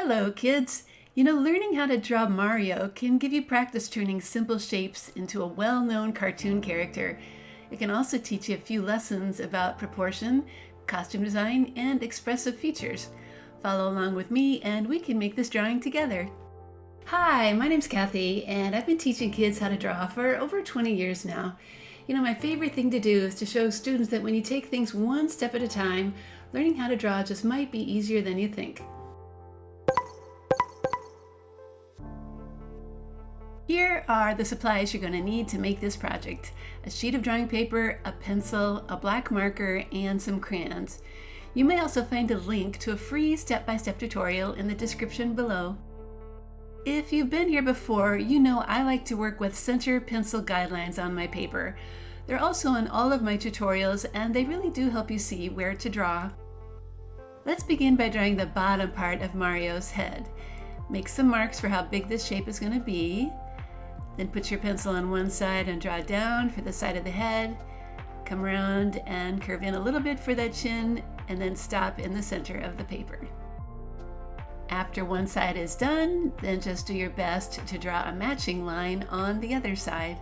Hello, kids! Learning how to draw Mario can give you practice turning simple shapes into a well-known cartoon character. It can also teach you a few lessons about proportion, costume design, and expressive features. Follow along with me and we can make this drawing together. Hi, my name's Kathy, and I've been teaching kids how to draw for over 20 years now. My favorite thing to do is to show students that when you take things one step at a time, learning how to draw just might be easier than you think. Here are the supplies you're going to need to make this project: a sheet of drawing paper, a pencil, a black marker, and some crayons. You may also find a link to a free step-by-step tutorial in the description below. If you've been here before, you know I like to work with center pencil guidelines on my paper. They're also in all of my tutorials, and they really do help you see where to draw. Let's begin by drawing the bottom part of Mario's head. Make some marks for how big this shape is going to be. Then put your pencil on one side and draw down for the side of the head. Come around and curve in a little bit for that chin, and then stop in the center of the paper. After one side is done, then just do your best to draw a matching line on the other side.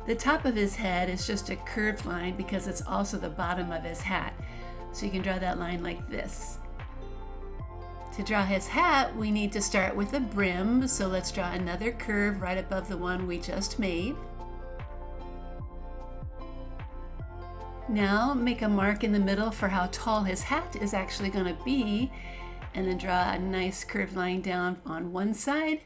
The top of his head is just a curved line because it's also the bottom of his hat. So you can draw that line like this. To draw his hat, we need to start with a brim, so let's draw another curve right above the one we just made. Now make a mark in the middle for how tall his hat is actually going to be, and then draw a nice curved line down on one side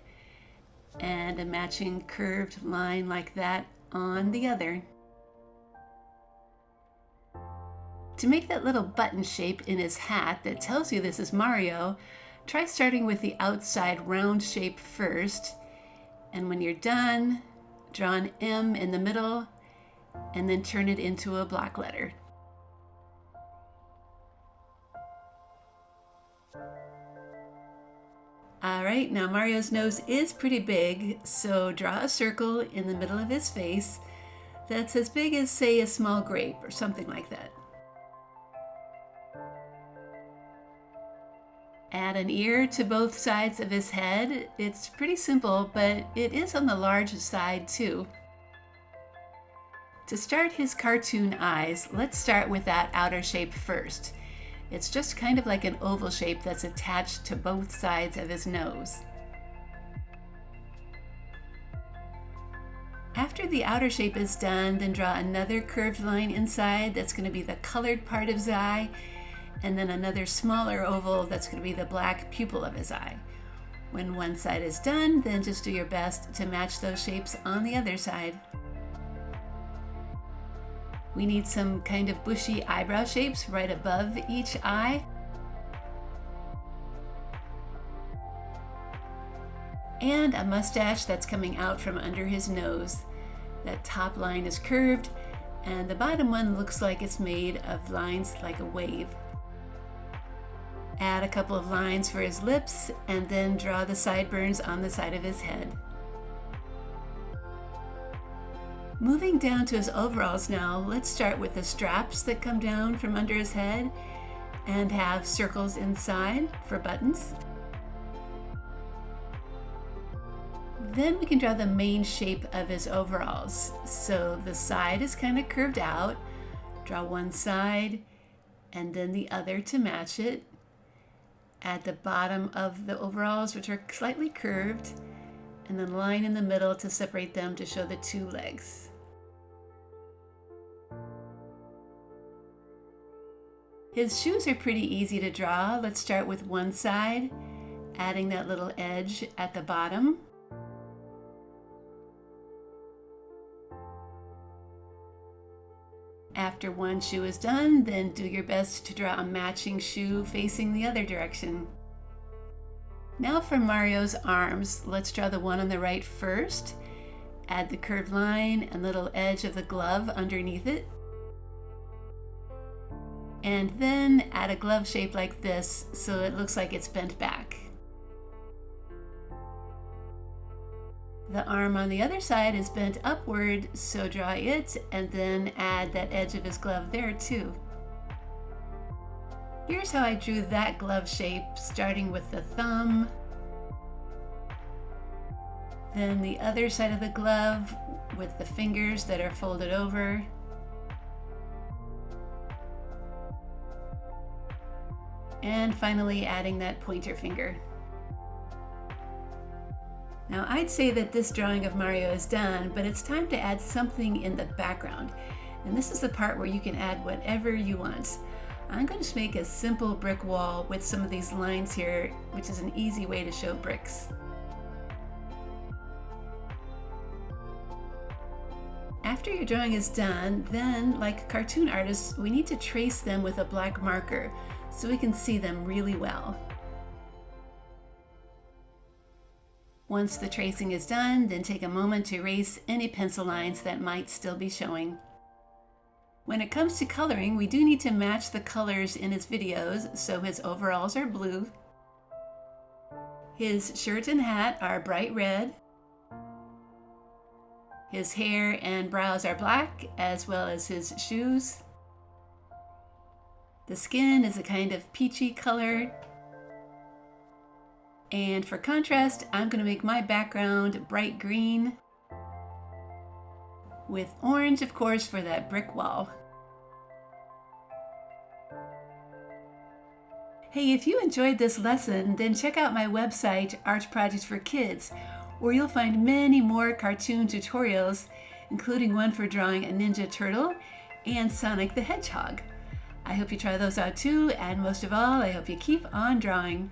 and a matching curved line like that on the other. To make that little button shape in his hat that tells you this is Mario, try starting with the outside round shape first, and when you're done, draw an M in the middle and then turn it into a block letter. Alright, now Mario's nose is pretty big, so draw a circle in the middle of his face that's as big as, say, a small grape or something like that. Add an ear to both sides of his head. It's pretty simple, but it is on the large side too. To start his cartoon eyes, let's start with that outer shape first. It's just kind of like an oval shape that's attached to both sides of his nose. After the outer shape is done, then draw another curved line inside that's going to be the colored part of his eye, and then another smaller oval that's going to be the black pupil of his eye. When one side is done, then just do your best to match those shapes on the other side. We need some kind of bushy eyebrow shapes right above each eye. And a mustache that's coming out from under his nose. That top line is curved, and the bottom one looks like it's made of lines like a wave. Add a couple of lines for his lips, and then draw the sideburns on the side of his head. Moving down to his overalls now, let's start with the straps that come down from under his head and have circles inside for buttons. Then we can draw the main shape of his overalls. So the side is kind of curved out. Draw one side and then the other to match it. Add the bottom of the overalls, which are slightly curved, and then line in the middle to separate them to show the two legs. His shoes are pretty easy to draw. Let's start with one side, adding that little edge at the bottom. After one shoe is done, then do your best to draw a matching shoe facing the other direction. Now for Mario's arms, let's draw the one on the right first. Add the curved line and little edge of the glove underneath it. And then add a glove shape like this so it looks like it's bent back. The arm on the other side is bent upward, so draw it and then add that edge of his glove there too. Here's how I drew that glove shape, starting with the thumb, then the other side of the glove with the fingers that are folded over, and finally adding that pointer finger. Now I'd say that this drawing of Mario is done, but it's time to add something in the background. And this is the part where you can add whatever you want. I'm going to make a simple brick wall with some of these lines here, which is an easy way to show bricks. After your drawing is done, then like cartoon artists, we need to trace them with a black marker so we can see them really well. Once the tracing is done, then take a moment to erase any pencil lines that might still be showing. When it comes to coloring, we do need to match the colors in his videos, so his overalls are blue, his shirt and hat are bright red, his hair and brows are black, as well as his shoes. The skin is a kind of peachy color. And for contrast, I'm going to make my background bright green with orange, of course, for that brick wall. Hey, if you enjoyed this lesson, then check out my website, Art Project for Kids, where you'll find many more cartoon tutorials, including one for drawing a Ninja Turtle and Sonic the Hedgehog. I hope you try those out too, and most of all, I hope you keep on drawing.